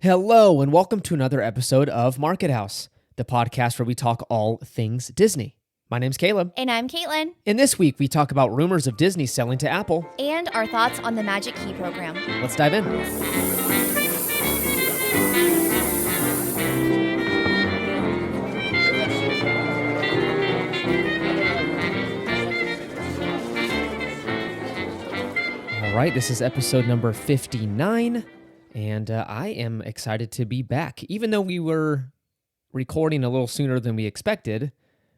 Hello, and welcome to another episode of Market House, the podcast where we talk all things Disney. My name's Caleb. And I'm Caitlin. And this week, we talk about rumors of Disney selling to Apple. And our thoughts on the Magic Key program. Let's dive in. All right, this is episode number 59. And I am excited to be back, even though we were recording a little sooner than we expected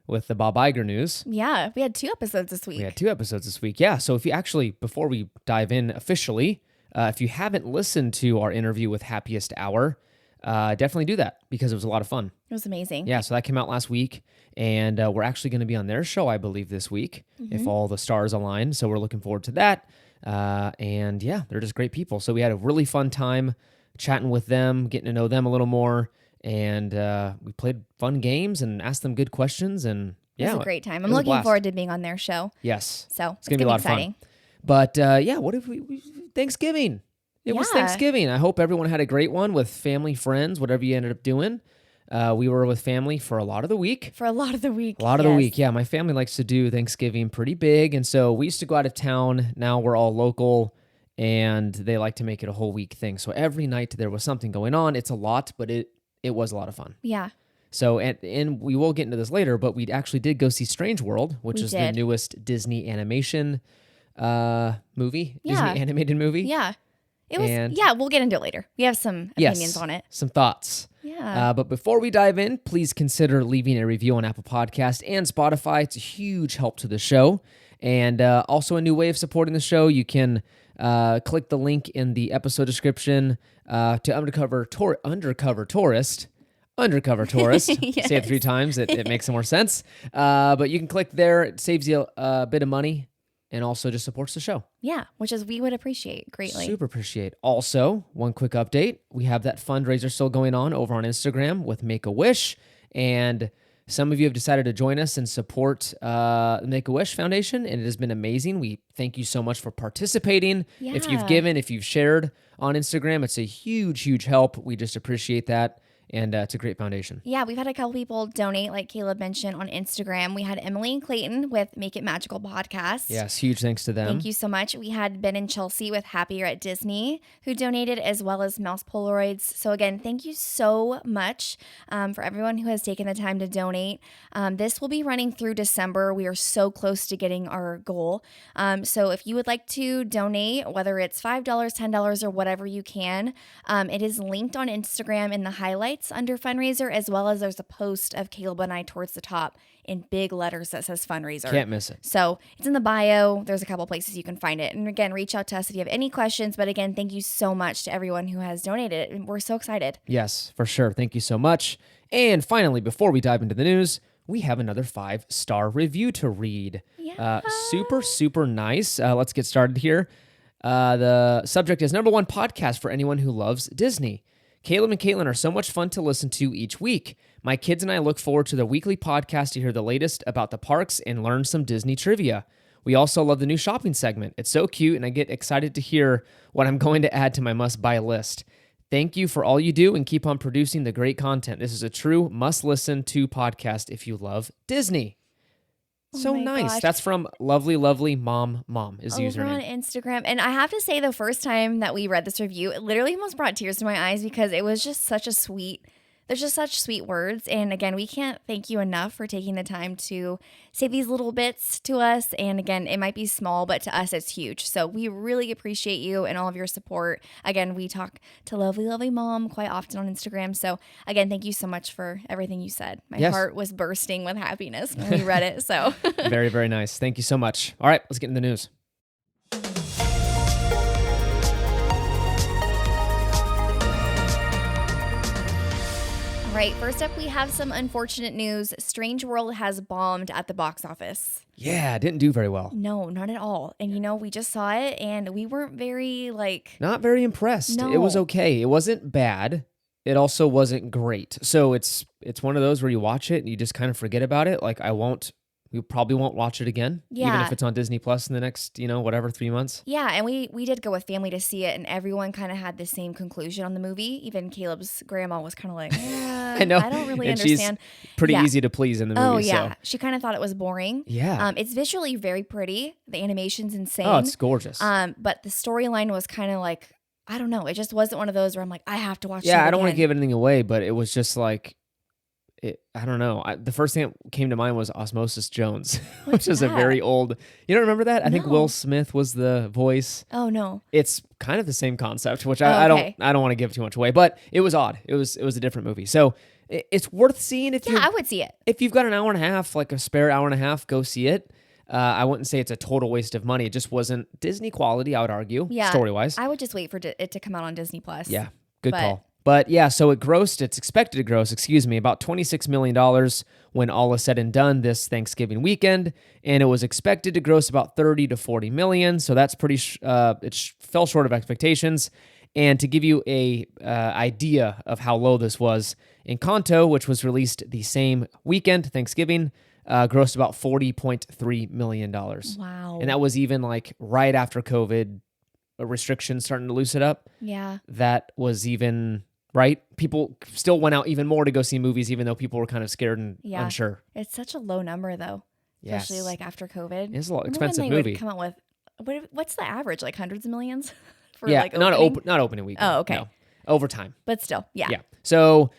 with the Bob Iger news. Yeah, we had 2 episodes this week. Yeah. So if you actually, before we dive in officially, if you haven't listened to our interview with Happiest Hour, definitely do that because it was a lot of fun. It was amazing. Yeah, so that came out last week, and we're actually going to be on their show, I believe, this week, if all the stars align. So we're looking forward to that. And yeah, they're just great people. So we had a really fun time chatting with them, getting to know them a little more. And we played fun games and asked them good questions. And yeah, it was a great time. I'm looking forward to being on their show. Yes. So it's going to be a lot exciting. of fun. But yeah, what if we Thanksgiving. It was Thanksgiving. I hope everyone had a great one with family, friends, whatever you ended up doing. We were with family for a lot of the week. A lot of the week, yeah. My family likes to do Thanksgiving pretty big, and so we used to go out of town. Now we're all local, and they like to make it a whole week thing. So every night there was something going on. It's a lot, but it was a lot of fun. Yeah. So, and we will get into this later, but we actually did go see Strange World, which is the newest Disney animation movie, Disney animated movie. Yeah. It was, we'll get into it later. We have some opinions on it. Some thoughts. Yeah. But before we dive in, please consider leaving a review on Apple Podcast and Spotify. It's a huge help to the show. And also a new way of supporting the show. You can click the link in the episode description to Undercover Tourist. Yes. Say it 3 times. It makes some more sense. But you can click there. It saves you a bit of money. And also just supports the show. Yeah, which is we would appreciate greatly. Super appreciate. Also, one quick update. We have that fundraiser still going on over on Instagram with Make-A-Wish. And some of you have decided to join us and support the Make-A-Wish Foundation. And it has been amazing. We thank you so much for participating. Yeah. If you've given, if you've shared on Instagram, it's a huge, huge help. We just appreciate that. And it's a great foundation. Yeah, we've had a couple people donate, like Caleb mentioned, on Instagram. We had Emily and Clayton with Make It Magical podcast. Yes, huge thanks to them. Thank you so much. We had Ben and Chelsea with Happier at Disney who donated, as well as Mouse Polaroids. So again, thank you so much for everyone who has taken the time to donate. This will be running through December. We are so close to getting our goal. So if you would like to donate, whether it's $5, $10, or whatever you can, it is linked on Instagram in the highlights under fundraiser, as well as there's a post of Caleb and I towards the top in big letters that says fundraiser. Can't miss it. So it's in the bio. There's a couple places you can find it. And again, reach out to us if you have any questions. But again, thank you so much to everyone who has donated. And we're so excited. Yes, for sure. Thank you so much. And finally, before we dive into the news, we have another 5-star review to read. Yeah. Super, super nice. Let's get started here. The subject is #1 podcast for anyone who loves Disney. Caleb and Caitlin are so much fun to listen to each week. My kids and I look forward to the weekly podcast to hear the latest about the parks and learn some Disney trivia. We also love the new shopping segment. It's so cute, and I get excited to hear what I'm going to add to my must-buy list. Thank you for all you do and keep on producing the great content. This is a true must-listen to podcast if you love Disney. So nice. Gosh. That's from lovely, lovely mom is the Over username. on Instagram. And I have to say, the first time that we read this review, it literally almost brought tears to my eyes because it was just there's just such sweet words. And again, we can't thank you enough for taking the time to say these little bits to us. And again, it might be small, but to us, it's huge. So we really appreciate you and all of your support. Again, we talk to lovely, lovely mom quite often on Instagram. So again, thank you so much for everything you said. My heart was bursting with happiness when we read it. So Very, very nice. Thank you so much. All right, let's get into the news. All right, first up, we have some unfortunate news. Strange World has bombed at the box office. Yeah, it didn't do very well. No, not at all. And we just saw it and we weren't very Not very impressed. No. It was okay. It wasn't bad. It also wasn't great. So it's one of those where you watch it and you just kind of forget about it. Like, I won't We probably won't watch it again, even Yeah. if it's on Disney Plus in the next, whatever, 3 months. Yeah, and we did go with family to see it, and everyone kind of had the same conclusion on the movie. Even Caleb's grandma was kind of like, I know. I don't really And understand. she's pretty Yeah. easy to please in the movie. Oh yeah, So. she kind of thought it was boring. Yeah. It's visually very pretty. The animation's insane. Oh, it's gorgeous. But the storyline was kind of like, I don't know. It just wasn't one of those where I'm like, I have to watch. Yeah, that I don't want to again. give anything away, but it was just like, I don't know. The first thing that came to mind was Osmosis Jones, which is a that? very old. You don't remember that? I think No. Will Smith was the voice. Oh no. It's kind of the same concept, which Oh, I okay. don't want to give too much away, but it was odd. It was a different movie, so it's worth seeing if Yeah, I would see it. if you've got an hour and a half, like a spare hour and a half, go see it. I wouldn't say it's a total waste of money. It just wasn't Disney quality, I would argue, Yeah, story wise. I would just wait for it to come out on Disney Plus. Yeah, good But- call. But yeah, so it's expected to gross, about $26 million when all is said and done this Thanksgiving weekend. And it was expected to gross about 30 to 40 million. So that's fell short of expectations. And to give you a idea of how low this was, Encanto, which was released the same weekend, Thanksgiving, grossed about $40.3 million. Wow. And that was even like right after COVID restrictions starting to loosen up. Yeah. That was even right. People still went out even more to go see movies, even though people were kind of scared and Yeah. unsure. It's such a low number though, especially Yes. like after COVID. It's a lot Remember expensive when they movie. Would come out with what's the average? Like hundreds of millions for Yeah, like not opening? not opening weekend. Oh, okay. No. Over time. But still, yeah. Yeah. So,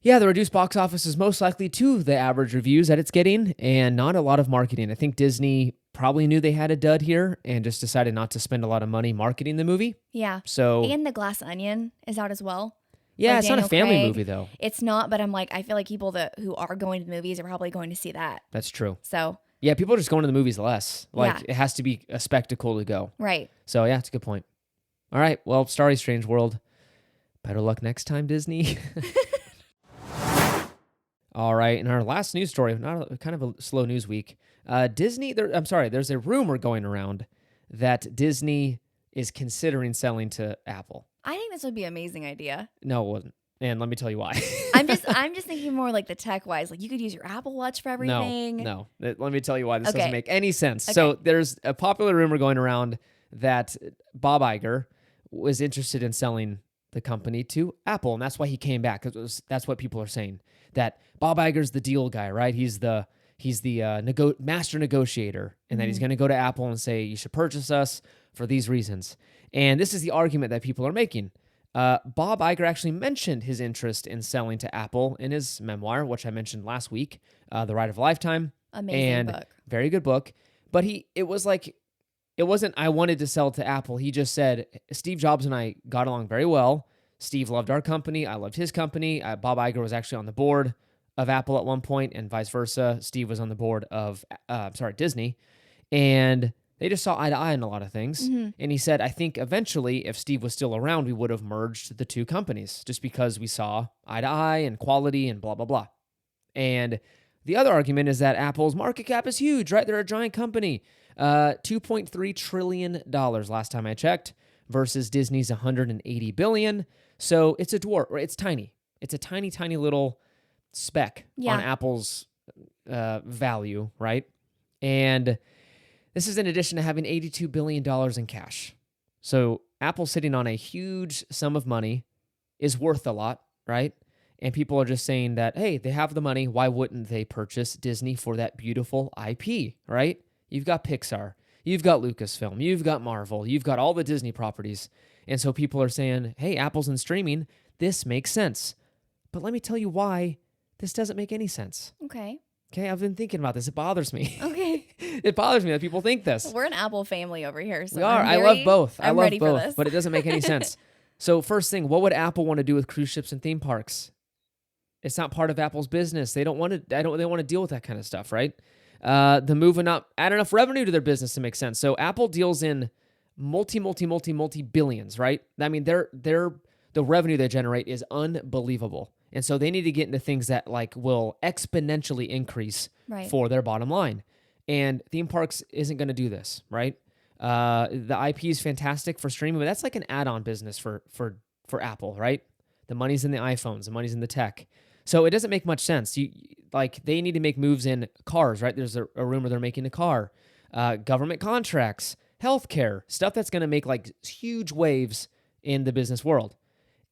yeah, the reduced box office is most likely to the average reviews that it's getting and not a lot of marketing. I think Disney probably knew they had a dud here and just decided not to spend a lot of money marketing the movie. Yeah. So, And The Glass Onion is out as well. yeah, by it's not a Daniel family Craig. movie, though. It's not, but I'm like, I feel like people who are going to the movies are probably going to see that. That's true. So, Yeah, people are just going to the movies less. Like, Yeah. it has to be a spectacle to go. right. So, yeah, it's a good point. All right. Well, Starry Strange World. Better luck next time, Disney. All right. In our last news story, kind of a slow news week, Disney, there's a rumor going around that Disney is considering selling to Apple. I think this would be an amazing idea. No, it wasn't. And let me tell you why. I'm just thinking more like the tech wise. Like you could use your Apple Watch for everything. No. Let me tell you why this Okay. doesn't make any sense. So there's a popular rumor going around that Bob Iger was interested in selling the company to Apple, and that's why he came back. That's what people are saying, that Bob Iger's the deal guy, right? He's the master negotiator, and that he's going to go to Apple and say, you should purchase us for these reasons. And this is the argument that people are making. Bob Iger actually mentioned his interest in selling to Apple in his memoir, which I mentioned last week, The Ride of a Lifetime. Amazing book. Very good book. But it wasn't, I wanted to sell to Apple. He just said, Steve Jobs and I got along very well. Steve loved our company. I loved his company. Bob Iger was actually on the board of Apple at one point, and vice versa. Steve was on the board of, Disney. And they just saw eye to eye on a lot of things. Mm-hmm. And he said, I think eventually, if Steve was still around, we would have merged the two companies just because we saw eye to eye and quality and blah, blah, blah. And the other argument is that Apple's market cap is huge, right? They're a giant company. $2.3 trillion last time I checked versus Disney's $180 billion. So it's a dwarf, or it's tiny. It's a tiny, tiny little speck on Apple's value, right? And this is in addition to having $82 billion in cash. So Apple sitting on a huge sum of money is worth a lot, right? And people are just saying that, hey, they have the money. Why wouldn't they purchase Disney for that beautiful IP, right? You've got Pixar. You've got Lucasfilm. You've got Marvel. You've got all the Disney properties. And so people are saying, hey, Apple's in streaming. This makes sense. But let me tell you why this doesn't make any sense. Okay. Okay, I've been thinking about this. It bothers me. Okay. It bothers me that people think this. We're an Apple family over here. So We are. I'm I love both. I'm love ready for both, this. but it doesn't make any sense. So first thing, what would Apple want to do with cruise ships and theme parks? It's not part of Apple's business. They don't want to. They want to deal with that kind of stuff, right? The move would not add enough revenue to their business to make sense. So Apple deals in multi billions, right? I mean, the revenue they generate is unbelievable, and so they need to get into things that like will exponentially increase for their bottom line. And theme parks isn't going to do this, right? The IP is fantastic for streaming, but that's like an add-on business for Apple, right? The money's in the iPhones, the money's in the tech. So it doesn't make much sense. like they need to make moves in cars, right? There's a rumor they're making a car, government contracts, healthcare, stuff that's going to make like huge waves in the business world.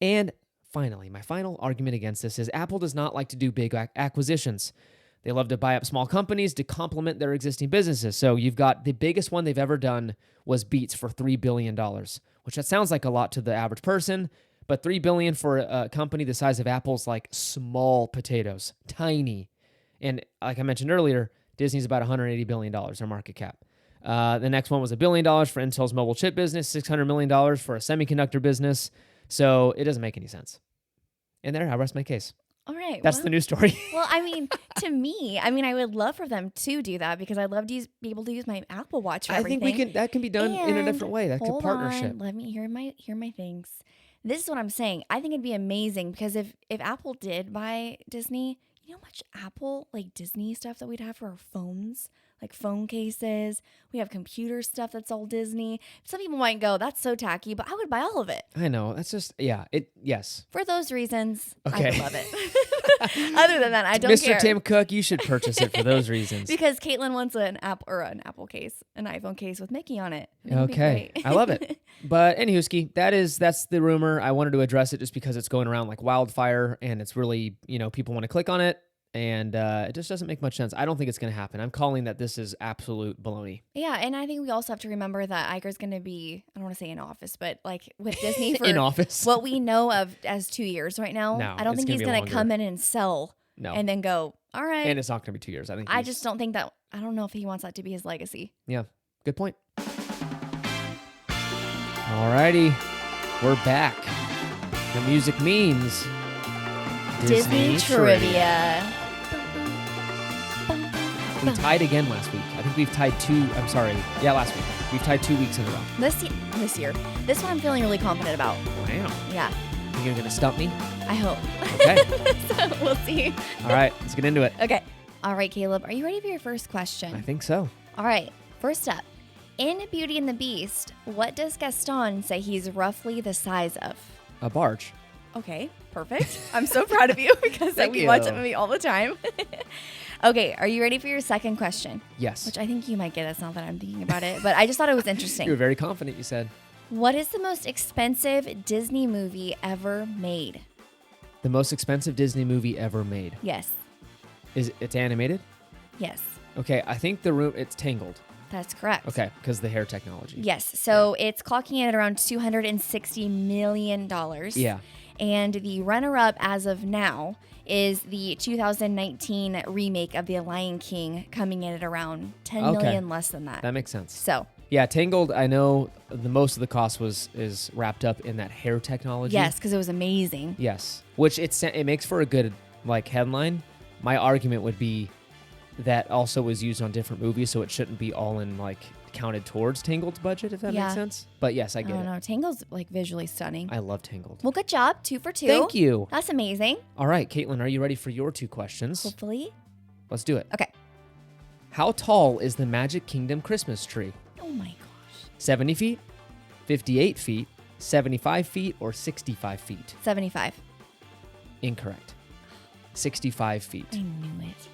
And finally, my final argument against this is Apple does not like to do big acquisitions. They love to buy up small companies to complement their existing businesses. So you've got the biggest one they've ever done was Beats for $3 billion, which that sounds like a lot to the average person, but $3 billion for a company the size of Apple's like small potatoes, tiny. And like I mentioned earlier, Disney's about $180 billion, their market cap. The next one was $1 billion for Intel's mobile chip business, $600 million for a semiconductor business. So it doesn't make any sense. And there, I rest my case. All right. That's the news story. Well, I mean, to me, I would love for them to do that because I'd love to be able to use my Apple Watch for everything. I think that can be done in a different way. That's a partnership. Let me hear my things. This is what I'm saying. I think it'd be amazing because if Apple did buy Disney, you know how much Apple, like Disney stuff that we'd have for our phones? Like phone cases. We have computer stuff that's all Disney. Some people might go, that's so tacky, but I would buy all of it. I know. That's just, yes. For those reasons, okay. I would love it. Other than that, I don't care. Mr. Tim Cook, you should purchase it for those reasons. Because Caitlin wants an Apple case, an iPhone case with Mickey on it. Okay. I love it. But anywho, that's the rumor. I wanted to address it just because it's going around like wildfire and it's really, people want to click on it. And it just doesn't make much sense. I don't think it's going to happen. I'm calling that this is absolute baloney. Yeah, and I think we also have to remember that Iger's going to be, I don't want to say in office, but like with Disney for in office. What we know of as 2 years right now. No, I don't think he's going to come in and sell and then go, all right. And it's not going to be 2 years. I just don't think that, I don't know if he wants that to be his legacy. Yeah, good point. Alrighty, we're back. The music means Disney trivia. We tied again last week. I think we've tied last week. We've tied 2 weeks in a row. This year. This one I'm feeling really confident about. Wow. Yeah. Think you're going to stump me? I hope. Okay. So we'll see. All right, let's get into it. Okay. All right, Caleb, are you ready for your first question? I think so. All right. First up, in Beauty and the Beast, what does Gaston say he's roughly the size of? A barge. Okay, perfect. I'm so proud of you because we watch that movie all the time. Okay, are you ready for your second question? Yes. Which I think you might get. It's not that I'm thinking about it, but I just thought it was interesting. You were very confident, you said. What is the most expensive Disney movie ever made? The most expensive Disney movie ever made? Yes. It's animated? Yes. Okay, I think it's Tangled. That's correct. Okay, because of the hair technology. Yes, so it's clocking in at around $260 million. Yeah. And the runner-up as of now is the 2019 remake of The Lion King, coming in at around $10 million less than that. That makes sense. So yeah, Tangled, I know the most of the cost is wrapped up in that hair technology. Yes, because it was amazing. Yes, which it makes for a good like headline. My argument would be that also was used on different movies, so it shouldn't be all in like counted towards Tangled's budget, if that makes sense. But yes, I get it. No, Tangled's like visually stunning. I love Tangled. Well, good job. 2 for 2. Thank you. That's amazing. All right, Caitlin, are you ready for your 2 questions? Hopefully. Let's do it. Okay. How tall is the Magic Kingdom Christmas tree? Oh my gosh. 70 feet, 58 feet, 75 feet, or 65 feet? 75. Incorrect. 65 feet. I knew it.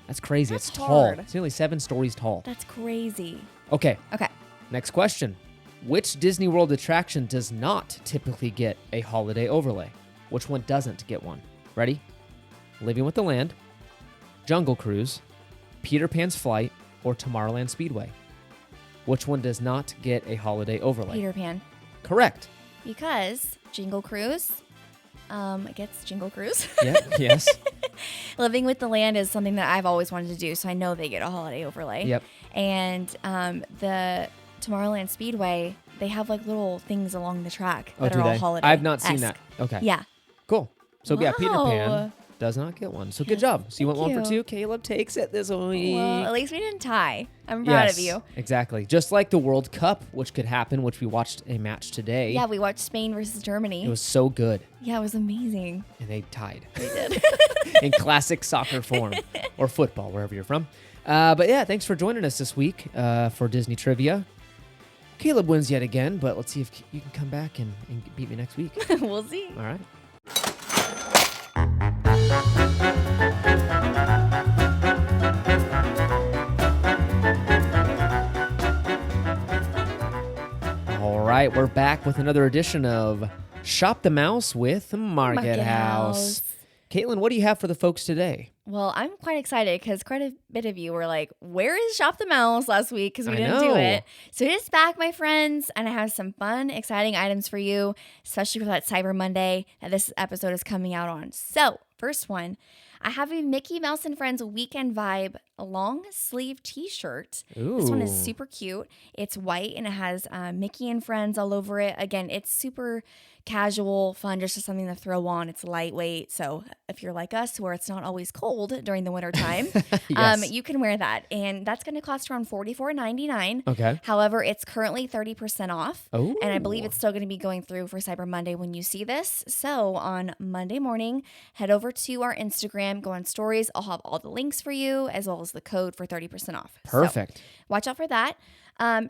That's crazy. That's it's hard. tall. It's nearly 7 stories tall. That's crazy. Okay. Okay. Next question. Which Disney World attraction does not typically get a holiday overlay? Which one doesn't get one? Ready? Living with the Land, Jungle Cruise, Peter Pan's Flight, or Tomorrowland Speedway? Which one does not get a holiday overlay? Peter Pan. Correct. Because Jingle Cruise, it gets Jingle Cruise. Yeah, yes. Living with the Land is something that I've always wanted to do, so I know they get a holiday overlay. Yep. And the Tomorrowland Speedway, they have like little things along the track that are all holiday. I've not seen that. Okay. Yeah. Cool. So yeah, Peter Wow. Pan does not get one. So good job. So you went 1 for 2. Caleb takes it this week. Well, at least we didn't tie. I'm proud of you. Exactly. Just like the World Cup, which could happen, which we watched a match today. Yeah, we watched Spain versus Germany. It was so good. Yeah, it was amazing. And they tied. They did. In classic soccer form. Or football, wherever you're from. But yeah, thanks for joining us this week for Disney Trivia. Caleb wins yet again, but let's see if you can come back and beat me next week. We'll see. All right. right, we're back with another edition of Shop the Mouse with Market House. Caitlin, what do you have for the folks today? Well, I'm quite excited because quite a bit of you were like, where is Shop the Mouse last week? Because we didn't do it. So it is back, my friends, and I have some fun, exciting items for you, especially for that Cyber Monday that this episode is coming out on. So, first one, I have a Mickey Mouse and Friends Weekend Vibe long sleeve t-shirt. Ooh. This one is super cute. It's white and it has Mickey and Friends all over it. Again, it's super casual, fun, just something to throw on. It's lightweight. So if you're like us, where it's not always cold during the winter time, Yes. you can wear that. And that's going to cost around $44.99. Okay. However, it's currently 30% off. Oh. And I believe it's still going to be going through for Cyber Monday when you see this. So on Monday morning, head over to our Instagram, go on stories. I'll have all the links for you as well as the code for 30% off. Perfect. So watch out for that.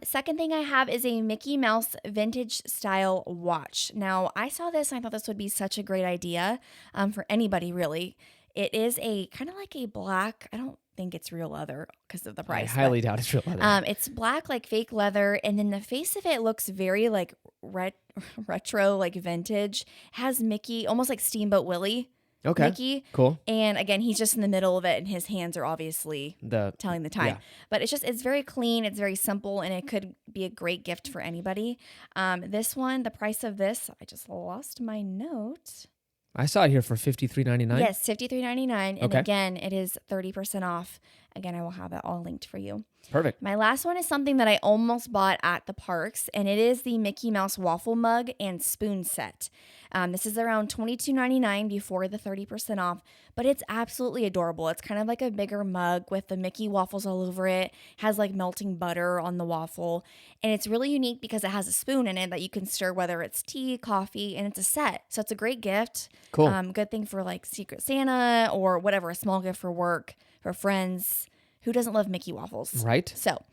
Second thing I have is a Mickey Mouse vintage style watch. Now, I saw this and I thought this would be such a great idea for anybody, really. It is a kind of like a black, I don't think it's real leather because of the price. I highly doubt it's real leather. It's black, like fake leather, and then the face of it looks very like retro, like vintage. Has Mickey, almost like Steamboat Willie. Okay. Mickey. Cool. And again, he's just in the middle of it and his hands are obviously telling the time. Yeah. But it's very clean, it's very simple, and it could be a great gift for anybody. This one, the price of this, I just lost my note. I saw it here for $53.99. Yes, $53.99. And Okay. again, it is 30% off. Again, I will have it all linked for you. Perfect. My last one is something that I almost bought at the parks, and it is the Mickey Mouse waffle mug and spoon set. This is around $22.99 before the 30% off, but it's absolutely adorable. It's kind of like a bigger mug with the Mickey waffles all over it, has like melting butter on the waffle, and it's really unique because it has a spoon in it that you can stir whether it's tea, coffee, and it's a set. So it's a great gift. Cool. Good thing for like Secret Santa or whatever, a small gift for work, for friends. Who doesn't love Mickey waffles? Right. So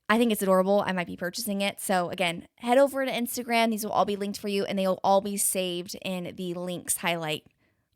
I think it's adorable. I might be purchasing it. So again, head over to Instagram. These will all be linked for you, and they will all be saved in the links highlight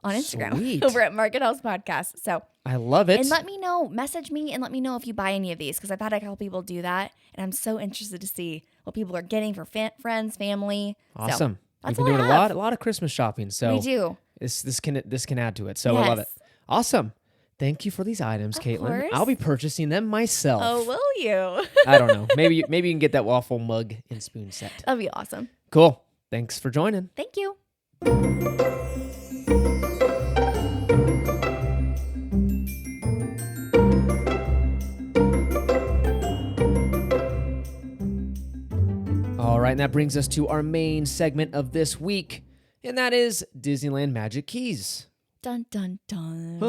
on Instagram Sweet. over at Market House Podcast. So I love it. and let me know, message me and let me know if you buy any of these because I've had a couple people do that, and I'm so interested to see what people are getting for friends, family. Awesome. So, We've that's been all doing I have. a lot of Christmas shopping, so We do. this can add to it. So I love it. Yes. Awesome. Thank you for these items, Of Caitlin. course. I'll be purchasing them myself. Oh, will you? I don't know. Maybe you can get that waffle mug and spoon set. That'd be awesome. Cool. Thanks for joining. Thank you. All right, and that brings us to our main segment of this week, and that is Disneyland Magic Keys. Dun, dun, dun.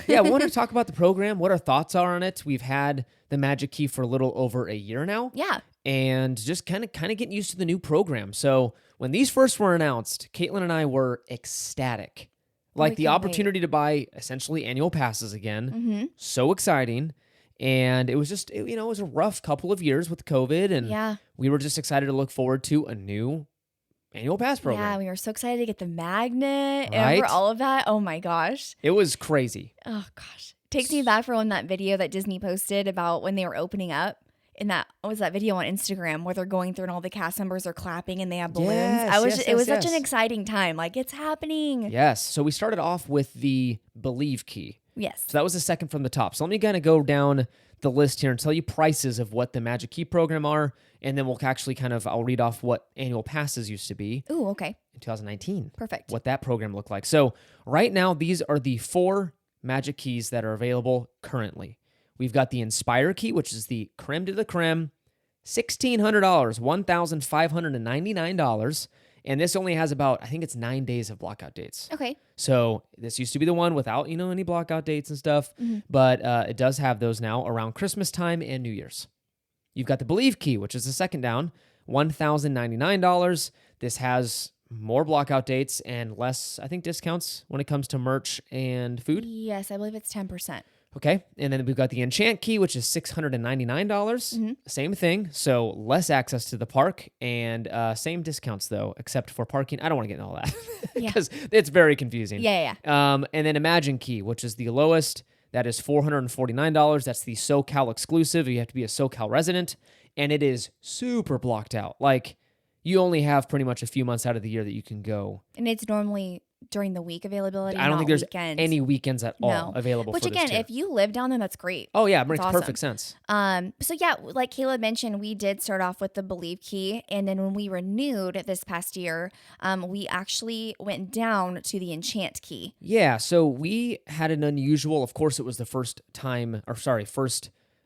Yeah, we want to talk about the program, what our thoughts are on it. We've had the Magic Key for a little over a year now. Yeah. And just kind of getting used to the new program. So when these first were announced, Caitlin and I were ecstatic. Like the can't opportunity to buy essentially annual passes again. Mm-hmm. So exciting. And it was just, it was a rough couple of years with COVID. And Yeah. we were just excited to look forward to a new annual pass program. Yeah, we were so excited to get the magnet Right? and for all of that. Oh my gosh. It was crazy. Oh gosh. Takes me back from that video that Disney posted about when they were opening up. In that, what was that video on Instagram where they're going through and all the cast members are clapping and they have balloons? Yes, It was such yes. an exciting time. Like, it's happening. Yes. So we started off with the Believe key. Yes. So that was the second from the top. So let me kind of go down the list here and tell you prices of what the Magic Key program are, and then we'll actually I'll read off what annual passes used to be Ooh, okay. in 2019. Perfect. What that program looked like. So right now, these are the 4 Magic Keys that are available currently. We've got the Inspire Key, which is the creme de la creme, $1,600, $1,599. And this only has about, I think it's 9 days of blockout dates. Okay. So this used to be the one without, any blockout dates and stuff, but it does have those now around Christmas time and New Year's. You've got the Believe Key, which is the second down, $1,099. This has more blockout dates and less, I think, discounts when it comes to merch and food. Yes, I believe it's 10%. Okay, and then we've got the Enchant Key, which is $699. Same thing, so less access to the park and same discounts though, except for parking. I don't want to get into all that because it's very confusing. Yeah. And then Imagine Key, which is the lowest. That is $449. That's the SoCal exclusive. You have to be a SoCal resident, and it is super blocked out. Like you only have pretty much a few months out of the year that you can go. And it's normally during the week availability. I don't not think there's weekends. any weekends at all No. available Which for this again, tier. if you live down there, that's great. Oh yeah, it That's makes awesome. perfect sense. So yeah, like Caleb mentioned, we did start off with the Believe Key, and then when we renewed this past year, we actually went down to the Enchant Key. Yeah, so we had an unusual, of course it was the first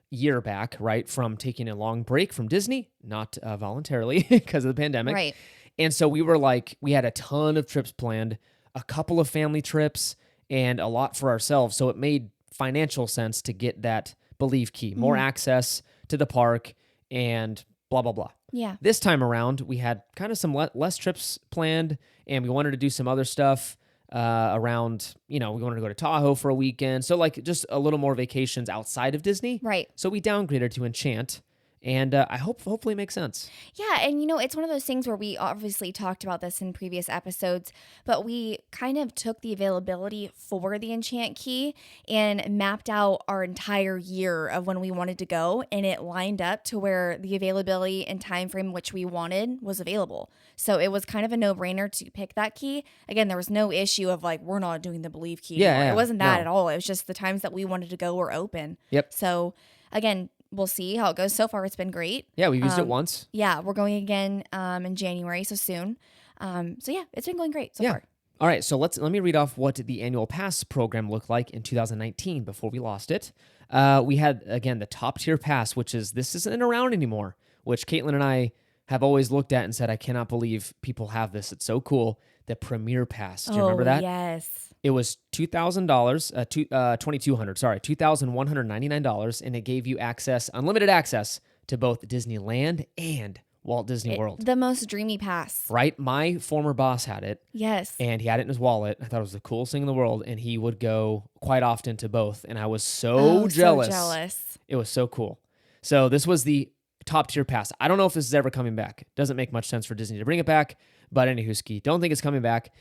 year back, right, from taking a long break from Disney, not voluntarily because of the pandemic. Right. And so we had a ton of trips planned, a couple of family trips, and a lot for ourselves. So it made financial sense to get that Believe Key, more access to the park, and blah, blah, blah. Yeah. This time around, we had kind of some less trips planned, and we wanted to do some other stuff around, we wanted to go to Tahoe for a weekend. So like just a little more vacations outside of Disney. Right. So we downgraded to Enchant. And I hopefully it makes sense. Yeah, and it's one of those things where we obviously talked about this in previous episodes, but we kind of took the availability for the Enchant Key and mapped out our entire year of when we wanted to go, and it lined up to where the availability and time frame which we wanted was available. So it was kind of a no-brainer to pick that key. Again, there was no issue of like, we're not doing the Believe Key anymore. It wasn't that at all. It was just the times that we wanted to go were open. Yep. So again, we'll see how it goes. So far, it's been great. Yeah, we've used it once. Yeah, we're going again in January, so soon. So yeah, it's been going great so far. All right, so let me read off what the annual pass program looked like in 2019 before we lost it. We had, again, the top tier pass, this isn't around anymore, which Caitlin and I have always looked at and said, I cannot believe people have this. It's so cool. The Premier Pass. Do you remember that? Yes. It was $2,199, and it gave you unlimited access to both Disneyland and Walt Disney World. The most dreamy pass. Right? My former boss had it. Yes. And he had it in his wallet. I thought it was the coolest thing in the world, and he would go quite often to both, and I was so jealous. So jealous. It was so cool. So this was the top tier pass. I don't know if this is ever coming back. Doesn't make much sense for Disney to bring it back, but anywho, ski. Don't think it's coming back.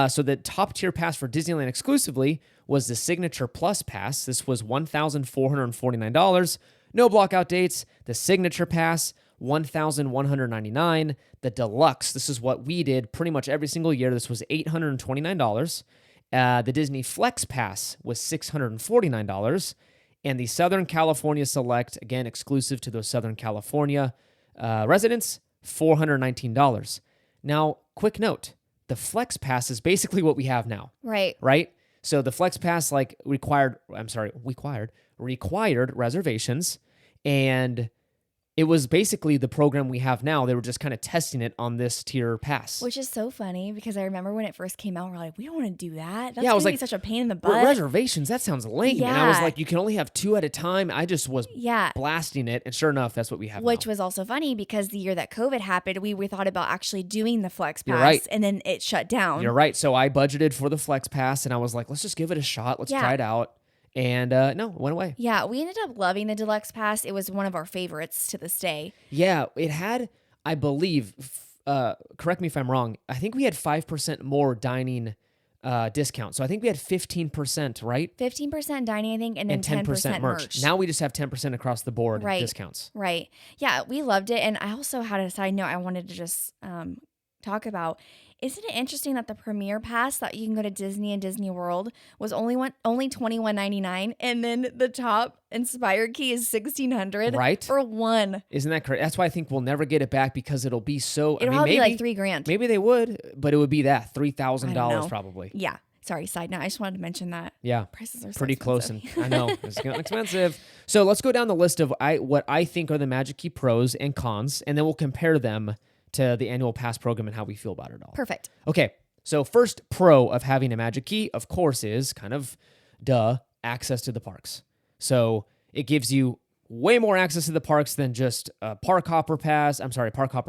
So the top tier pass for Disneyland exclusively was the Signature Plus Pass. This was $1,449. No blockout dates. The Signature Pass, $1,199. The Deluxe, this is what we did pretty much every single year. This was $829. The Disney Flex Pass was $649. And the Southern California Select, again, exclusive to those Southern California residents, $419. Now, quick note, the Flex Pass is basically what we have now. Right. Right? So the Flex Pass required reservations, and it was basically the program we have now. They were just kind of testing it on this tier pass. Which is so funny because I remember when it first came out, we're like, we don't want to do that. That's I was gonna be like, such a pain in the butt. Reservations, that sounds lame. And I was Yeah. like, you can only have 2 at a time. I just was blasting it. And sure enough, that's what we have Which now. was also funny because the year that COVID happened, we thought about actually doing the Flex Pass. You're right. And then it shut down. You're right. So I budgeted for the Flex Pass, and I was like, let's just give it a shot. Let's try it out. And no, it went away. Yeah, we ended up loving the Deluxe Pass. It was one of our favorites to this day. Yeah, it had, I believe, correct me if I'm wrong, I think we had 5% more dining discount. So I think we had 15%, right? 15% dining, I think, and then 10% merch. Now we just have 10% across the board discounts. Right. Yeah, we loved it. And I also had a side note I wanted to just talk about. Isn't it interesting that the Premier Pass that you can go to Disney and Disney World was only $21.99, and then the top Inspired Key is $1,600 right for one? Isn't that crazy? That's why I think we'll never get it back because it'll be so. It'll probably be like $3,000. Maybe they would, but it would be that $3,000 probably. Yeah. Sorry, side note. I just wanted to mention that. Yeah. Prices are so pretty close, expensive. and I know it's getting expensive. So let's go down the list of what I think are the Magic Key pros and cons, and then we'll compare them to the annual pass program and how we feel about it all. Perfect. Okay, so first pro of having a Magic Key, of course, is kind of access to the parks. So it gives you way more access to the parks than just park hopper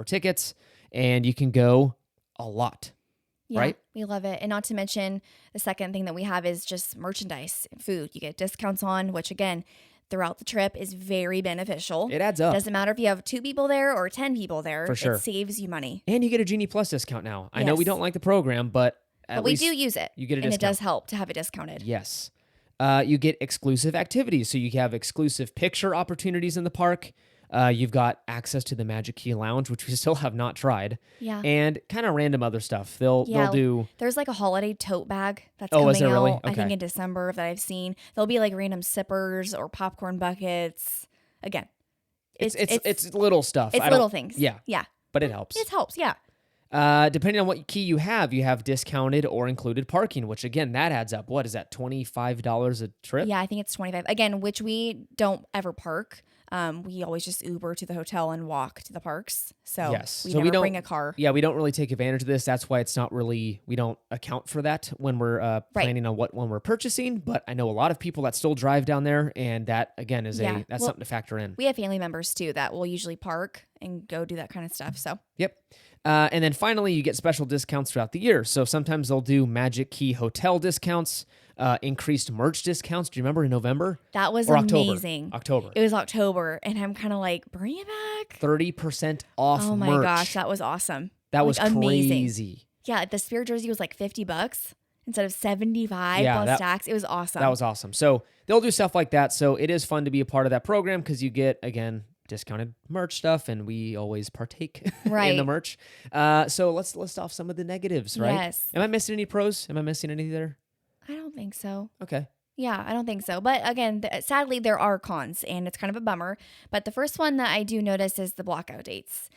tickets, and you can go a lot. Yeah, right? We love it. And not to mention, the second thing that we have is just merchandise, food. You get discounts on, which again, throughout the trip is very beneficial. It adds up. Doesn't matter if you have 2 people there or 10 people there. For sure. It saves you money. And you get a Genie Plus discount now. I know we don't like the program, but at we least do use it. You get a and discount. it does help to have it discounted. Yes. You get exclusive activities. So you have exclusive picture opportunities in the park. You've got access to the Magic Key Lounge, which we still have not tried, Yeah. and kind of random other stuff. They'll do. There's like a holiday tote bag that's Oh, is coming there really? out, I think Okay. in December that I've seen. There'll be like random sippers or popcorn buckets. Again, It's little stuff. it's little things. Yeah, Yeah. but it helps. It helps. Yeah. Depending on what key you have discounted or included parking, which again, that adds up. What is that, $25 a trip? Yeah, I think it's 25. Again, which we don't ever park. We always just Uber to the hotel and walk to the parks. So Yes. we So never bring a car. Yeah, we don't really take advantage of this. That's why it's not really, we don't account for that when we're planning on when we're purchasing. But I know a lot of people that still drive down there, and that again is that's something to factor in. We have family members too that will usually park and go do that kind of stuff. So Yep. And then finally, you get special discounts throughout the year. So sometimes they'll do Magic Key hotel discounts, increased merch discounts. Do you remember in November? that was Or amazing. October. It was October, and I'm kind of like, bring it back. 30% off Oh my merch. gosh, that was awesome. That was amazing. crazy. Yeah, the Spirit jersey was like $50 instead of 75 Yeah, plus tax. It was awesome. That was awesome. So they'll do stuff like that. So it is fun to be a part of that program because you get, again, discounted merch stuff, and we always partake in Right. the merch. So let's list off some of the negatives, right? Yes. Am I missing any pros? Am I missing any there? I don't think so. Okay. Yeah, I don't think so. But again, sadly, there are cons, and it's kind of a bummer. But the first one that I do notice is the blockout dates.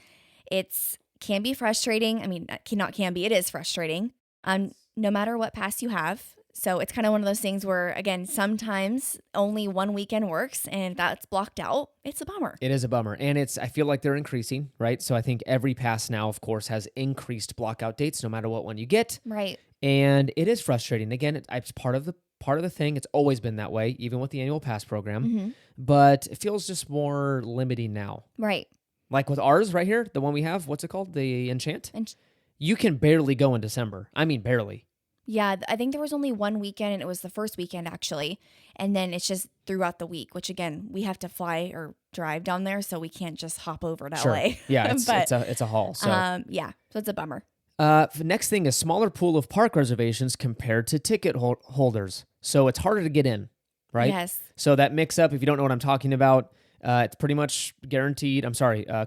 It's can be frustrating. I mean, not can be. It is frustrating. No matter what pass you have. So it's kind of one of those things where, again, sometimes only one weekend works, and if that's blocked out, it's a bummer. It is a bummer. And I feel like they're increasing, right? So I think every pass now, of course, has increased blockout dates, no matter what one you get. Right. And it is frustrating. Again, it's part of the thing. It's always been that way, even with the annual pass program. Mm-hmm. But it feels just more limiting now. Right. Like with ours right here, the one we have, what's it called? The Enchant? You can barely go in December. I mean, barely. Yeah, I think there was only one weekend, and it was the first weekend actually. And then it's just throughout the week, which again, we have to fly or drive down there, so we can't just hop over to Sure. LA. Yeah, But, it's a haul. So yeah, so it's a bummer. the next thing is smaller pool of park reservations compared to ticket holders. So it's harder to get in, right? Yes. So that mix up, if you don't know what I'm talking about, it's pretty much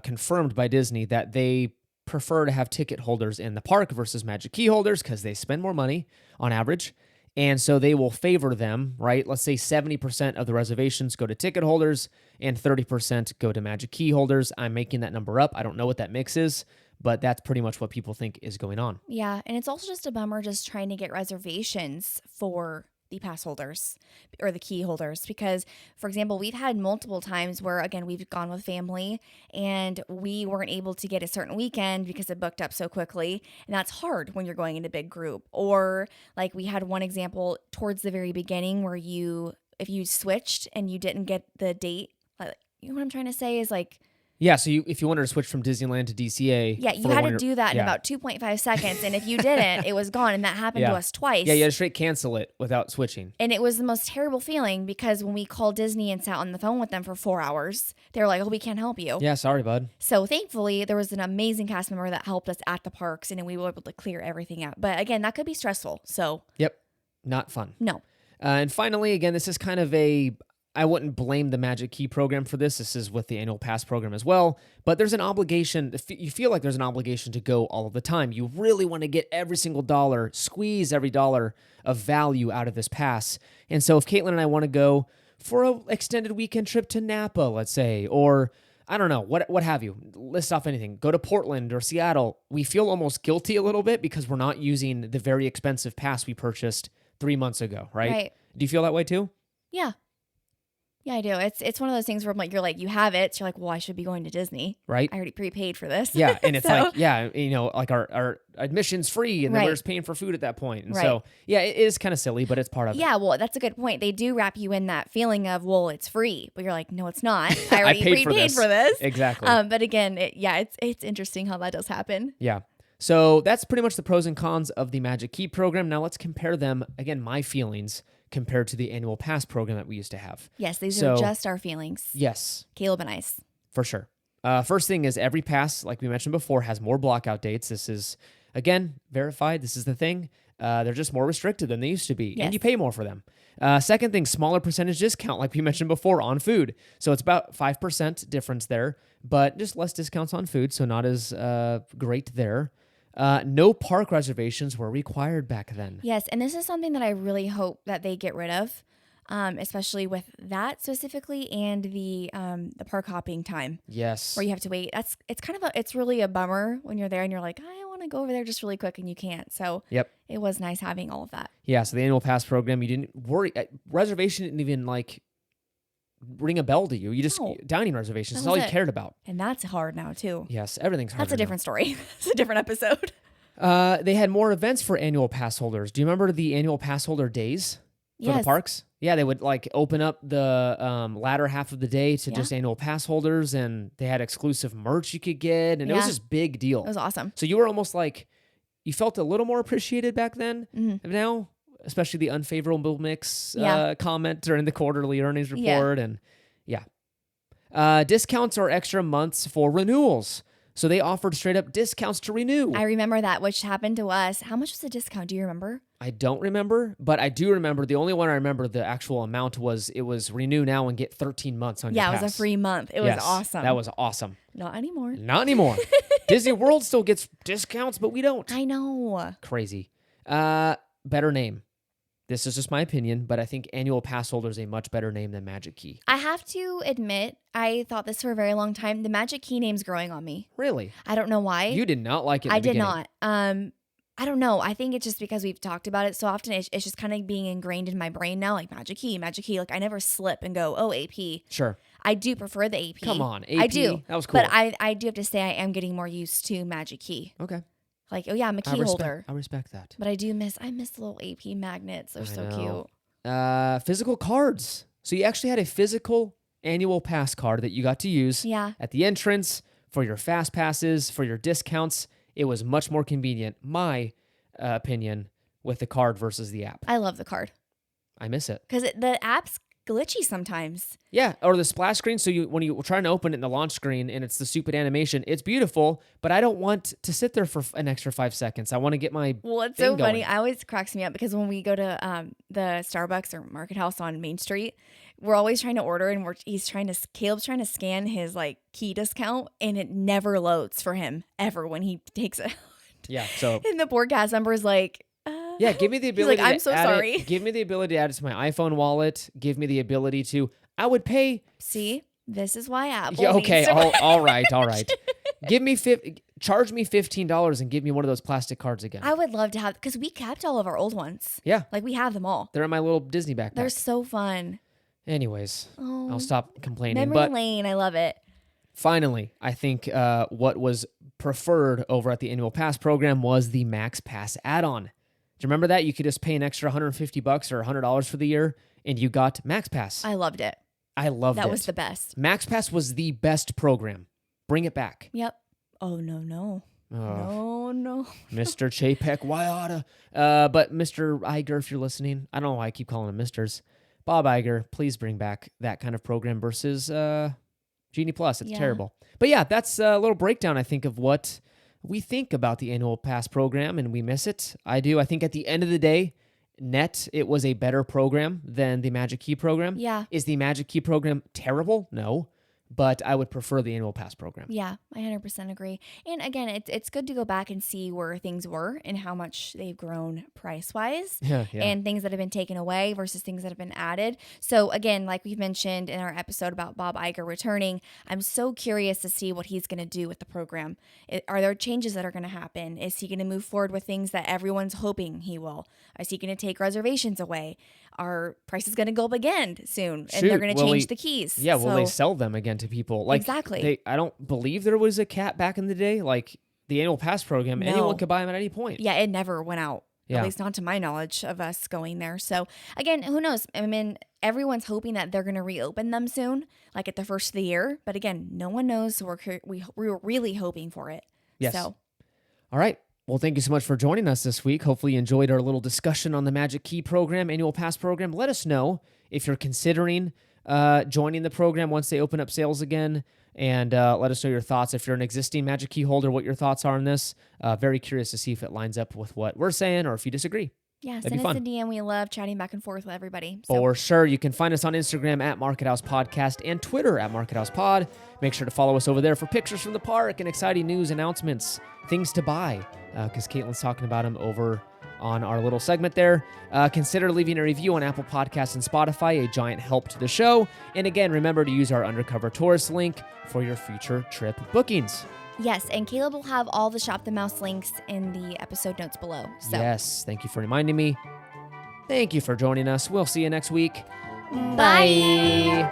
confirmed by Disney that they prefer to have ticket holders in the park versus Magic Key holders because they spend more money on average. And so they will favor them, right? Let's say 70% of the reservations go to ticket holders and 30% go to Magic Key holders. I'm making that number up. I don't know what that mix is, but that's pretty much what people think is going on. Yeah, and it's also just a bummer just trying to get reservations for the pass holders or the key holders because, for example, we've had multiple times where, again, we've gone with family and we weren't able to get a certain weekend because it booked up so quickly, and that's hard when you're going in a big group. Or like we had one example towards the very beginning where if you switched and you didn't get the date, like, you know what I'm trying to say is like, Yeah, so if you wanted to switch from Disneyland to DCA... yeah, you had to do that in about 2.5 seconds, and if you didn't, it was gone, and that happened to us twice. Yeah, you had to straight cancel it without switching. And it was the most terrible feeling because when we called Disney and sat on the phone with them for 4 hours, they were like, oh, we can't help you. Yeah, sorry, bud. So thankfully, there was an amazing cast member that helped us at the parks, and we were able to clear everything out. But again, that could be stressful, so... Yep, not fun. No. And finally, again, this is kind of I wouldn't blame the Magic Key program for this. This is with the annual pass program as well. But there's an obligation. You feel like there's an obligation to go all of the time. You really want to get every single dollar, squeeze every dollar of value out of this pass. And so if Caitlin and I want to go for an extended weekend trip to Napa, let's say, or I don't know, what have you, list off anything, go to Portland or Seattle, we feel almost guilty a little bit because we're not using the very expensive pass we purchased 3 months ago, right? Right. Do you feel that way too? Yeah. Yeah, I do. It's one of those things where you're like, you have it. So you're like, well, I should be going to Disney. Right. I already prepaid for this. Yeah. And it's So- like our admission's free and then Right. we're just paying for food at that point. And Right. so, yeah, it is kind of silly, but it's part of it. Yeah, well, that's a good point. They do wrap you in that feeling of, well, it's free, but you're like, no, it's not. I already paid for prepaid this. for this. Exactly. But again, it's interesting how that does happen. Yeah. So that's pretty much the pros and cons of the Magic Key program. Now let's compare them, again, my feelings compared to the annual pass program that we used to have. Yes, these So- are just our feelings. Yes, Caleb and I's. for sure. First thing is every pass, like we mentioned before, has more blockout dates. This is, again, verified. This is the thing. They're just more restricted than they used to be, Yes. and you pay more for them. Second thing, smaller percentage discount, like we mentioned before, on food. So it's about 5% difference there, but just less discounts on food, so not as great there. No park reservations were required back then. Yes, and this is something that I really hope that they get rid of, especially with that specifically and the park hopping time Yes. where you have to wait. It's really a bummer when you're there and you're like, I want to go over there just really quick and you can't. So Yep. it was nice having all of that. Yeah, so the annual pass program, you didn't worry. Reservation didn't even like ring a bell to you. You just No. dining reservations. That That's all was you it. cared about. And that's hard now too. Yes, everything's hard. That's a different story. It's a different episode. They had more events for annual pass holders. Do you remember the annual pass holder days for the Yes. parks? Yeah, they would like open up the latter half of the day to just annual pass holders, and they had exclusive merch you could get, and it was Yeah. just big deal. It was awesome. So you were almost like, you felt a little more appreciated back then. Mhm. Now, especially the unfavorable mix Yeah. comment during the quarterly earnings Yeah. report, and discounts or extra months for renewals. So they offered straight up discounts to renew. I remember that, which happened to us. How much was the discount? Do you remember? I don't remember, but I do remember. The only one I remember the actual amount was it was renew now and get 13 months on your Yeah, pass. it was a free month. It was Yes, awesome. That was awesome. Not anymore. Not anymore. Disney World still gets discounts, but we don't. I know. Crazy. Better name. This is just my opinion, but I think annual pass holder is a much better name than Magic Key. I have to admit, I thought this for a very long time. The Magic Key name's growing on me. Really? I don't know why. You did not like it in I the did beginning. not. I don't know. I think it's just because we've talked about it so often. It's just kind of being ingrained in my brain now, like Magic Key, Magic Key. Like I never slip and go, oh, AP. Sure. I do prefer the AP. Come on, AP. I do. That was cool. But I do have to say I am getting more used to Magic Key. Okay. Like, oh yeah, I'm a key holder. I respect that. But I miss the little AP magnets. They're so know. cute. Physical cards. So you actually had a physical annual pass card that you got to use Yeah. at the entrance for your fast passes, for your discounts. It was much more convenient, my opinion, with the card versus the app. I love the card. I miss it. Because the app's glitchy sometimes. Yeah, or the splash screen. So when you're trying to open it in the launch screen and it's the stupid animation, it's beautiful, but I don't want to sit there for an extra 5 seconds. I want to get my Well, it's thing so funny. going. I always cracks me up because when we go to the Starbucks or Market House on Main Street, we're always trying to order and Caleb's trying to scan his like key discount and it never loads for him ever when he takes it. Yeah, so And the poor cast number is like, yeah, give me the He's ability like, I'm to so add sorry. it. Give me the ability to add it to my iPhone wallet. Give me the ability to, I would pay. see, this is why Apple. Yeah, okay, needs to- all right. Charge me $15 and give me one of those plastic cards again. I would love to have, because we kept all of our old ones. Yeah, Like we have them all. they're in my little Disney backpack. They're so fun. Anyways, Oh, I'll stop complaining. memory But lane. I love it. finally, I think what was preferred over at the annual pass program was the Max Pass add-on. Do you remember that? You could just pay an extra $150 or $100 for the year, and you got Max Pass. I loved it. I loved it. That was the best. Max Pass was the best program. Bring it back. Yep. Oh, no. Oh, No. Mr. Chapek Wyata. But Mr. Iger, if you're listening, I don't know why I keep calling him Misters. Bob Iger, please bring back that kind of program versus Genie Plus. It's Yeah. terrible. But yeah, that's a little breakdown, I think, of what we think about the annual pass program, and we miss it. I do. I think at the end of the day, it was a better program than the Magic Key program. Yeah. Is the Magic Key program terrible? No. But I would prefer the annual pass program. Yeah, I 100% agree. And again, it's good to go back and see where things were and how much they've grown price-wise. Yeah. And things that have been taken away versus things that have been added. So again, like we've mentioned in our episode about Bob Iger returning, I'm so curious to see what he's going to do with the program. Are there changes that are going to happen? Is he going to move forward with things that everyone's hoping he will? Is he going to take reservations away? Are prices going to go up again soon? And they're going to change the keys. Yeah, will So- they sell them again to people? Like, Exactly. I don't believe there was a cap back in the day. Like the annual pass program, No. anyone could buy them at any point. Yeah, it never went out. Yeah. At least not to my knowledge of us going there. So again, who knows? I mean, everyone's hoping that they're going to reopen them soon, like at the first of the year. But again, no one knows. So we're really hoping for it. Yes. So All right. Well, thank you so much for joining us this week. Hopefully you enjoyed our little discussion on the Magic Key program, annual pass program. Let us know if you're considering joining the program once they open up sales again. and let us know your thoughts. If you're an existing Magic Key holder, what your thoughts are on this. Very curious to see if it lines up with what we're saying or if you disagree. Yeah, That'd be send us fun. a DM. We love chatting back and forth with everybody. So. For sure. You can find us on Instagram at Market House Podcast and Twitter at Market House Pod. Make sure to follow us over there for pictures from the park and exciting news, announcements, things to buy, because Caitlin's talking about them over on our little segment there. Consider leaving a review on Apple Podcasts and Spotify, a giant help to the show. And again, remember to use our Undercover Tourist link for your future trip bookings. Yes, and Caleb will have all the Shop the Mouse links in the episode notes below. So. Yes, thank you for reminding me. Thank you for joining us. We'll see you next week. Bye.